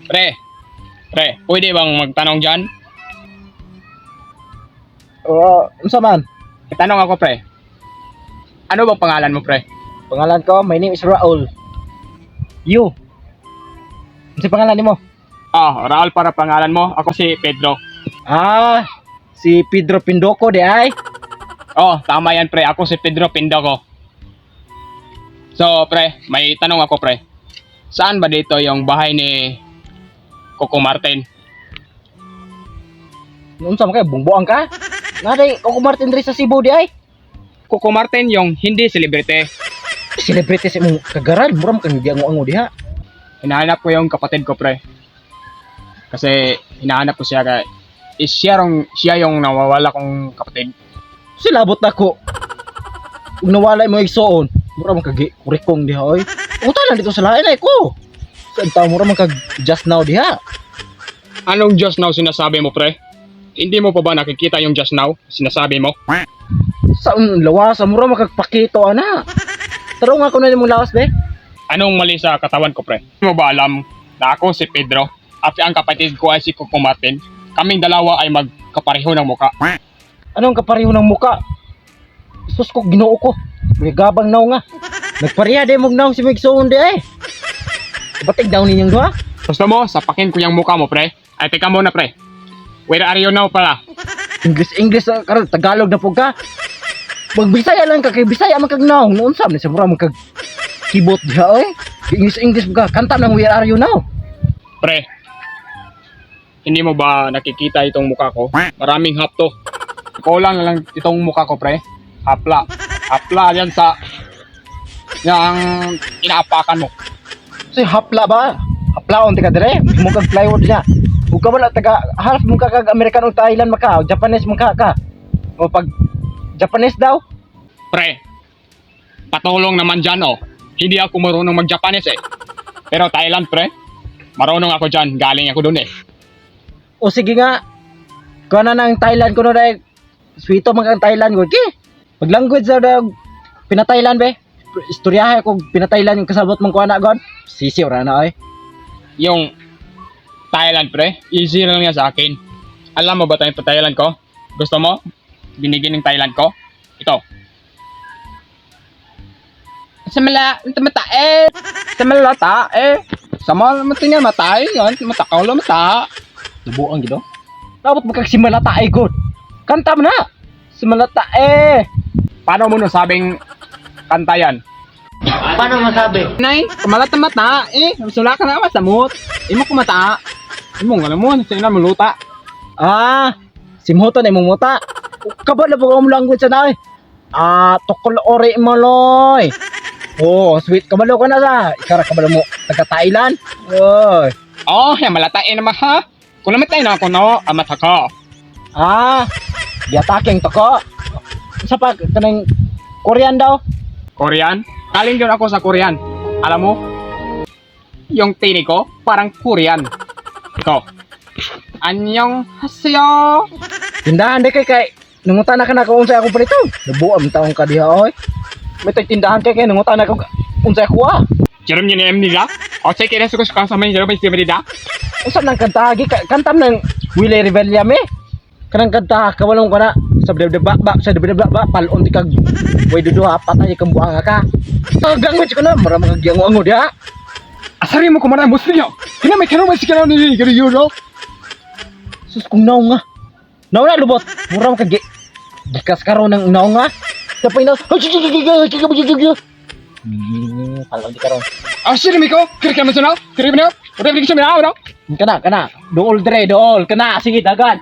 Pre, pwede bang magtanong dyan? Unsa man? Tanong ako, pre. Ano bang pangalan mo, pre? Pangalan ko, my name is Raul. You? Unsa pangalan nimo? Raul para pangalan mo. Ako si Pedro. Si Pedro Pindoco di ay. Tama yan, pre. Ako si Pedro Pindoco. So, pre, may tanong ako, pre. Saan ba dito yung bahay ni Coco Martin? Unsa man kay bungboang ka? Naday Coco Martin diri sa Cebu di ay. Coco Martin yung hindi celebrity. Celebrity sa imong kagaran, mura man kang giango-ango diha. Hinahanap ko yung kapatid ko, pre. Kasi hinahanap ko siya kaya siya yung nawawala kong kapatid. Silabot nako. Ug nawala mo igsoon, mura man kag kurikong diha oy. Unta lang dito sa lain ay ko. Sa tawo mura man kag just now diha. Anong just now sinasabi mo, pre? Hindi mo pa ba nakikita yung just now sinasabi mo? Sa lawas, mura man kag pakito ana. Tarong ako na nimong lawas be. Anong mali sa katawan ko, pre? Hindi mo ba alam na ako si Pedro at ang kapatid ko ay si Coco Martin? Kaming dalawa ay magkapareho ng muka. Anong kapareho ng muka? Sus ko Ginoo ko. May gabang naw nga. Nagpareha din mo naw si Migsoon di ay. Batig daw ninyong duha. Gusto mo, sapakin ko yung muka mo, pre? Ay, teka muna, pre. Where are you now pala? English karon Tagalog na po ka. Magbisaya lang ka kay Bisaya man kag naw. Noon sa ni sa mura man kag keyboard diha oy. English ka. Kanta ng Where Are You Now? Pre, hindi mo ba nakikita itong muka ko? Maraming hap to. Ikaw lang itong muka ko, pre. Hapla. Hapla yan sa yung inaapakan mo. Si hapla ba? Haplaon ti ka dire. Mo kag plywood niya. Ug ka wala taga half mo ka kag American o Thailand maka, o Japanese maka ka. O pag Japanese daw. Pre, patulong naman dyan, oh. Hindi ako marunong mag-Japanese, eh. Pero Thailand, pre. Marunong ako dyan. Galing ako dun, eh. O sige nga. Kuha na ng Thailand ko na dahil sweeto man kang Thailand ko. Okay. Pag language daw pina-Thailand be. Istoryahe ko pina-Thailand yung kasabot mong kuha na gon. Sisi ora na ay. Yung Thailand, pre, easy lang yan sa akin. Alam mo ba tayong Thailand ko? Gusto mo? Binigyan ng Thailand ko? Ito. Samala mata yan. Matakaw lang mata. Subuan gido. Dapat magkagsimalata ay god. Kanta mo na. Simalata Paano mo nasabing kanta yan? Paano masabi? Nay, kumalata mata. Sula ka na masamot. Imo kumata. Imo nga naman, sa'yo na muluta. Simhoto na imong muta. Kabala po ang language na ay. Tukol ori maloy. Sweet kabalo ka na sa. Ikara kabalo mo taga Thailand. Oy. Yan malatain naman ha. Kung namatay na ako na, amat ako. Yataking toko. Sa pa kanang Korean daw. Korean? Kaling yun ako sa Korean. Alam mo, yung tini ko, parang Korean. Ito. Annyeong haseyo. Tindahan de kay nangutan na ka na kung unsay ako palito. Nabuam taong ka diha oy. May tindahan kay nangutan na ko unsay ako Jerome yun nila? O sige, reso ko sa kasama yung Jerome yung nila? Usa nang kanta kantam ng Willie Revilla me. Kanang kanta kawalong kana sa debdeba palon ti kag way duduha patay kang buanga ka. Tagang ko na maramang giango dia. Asari mo kumaran mo niyo. Kina may kanong may sikaraw ni Euro. Sus kung naw nga. Naw na lubot. Mura man kag gikas karon ng naw nga. Tapay na. Palon di karon. Asiri mi ko. Kira mo sunaw. Kira mo. Ora bigyan siya na. Kana dool dire dool kana sige dagan.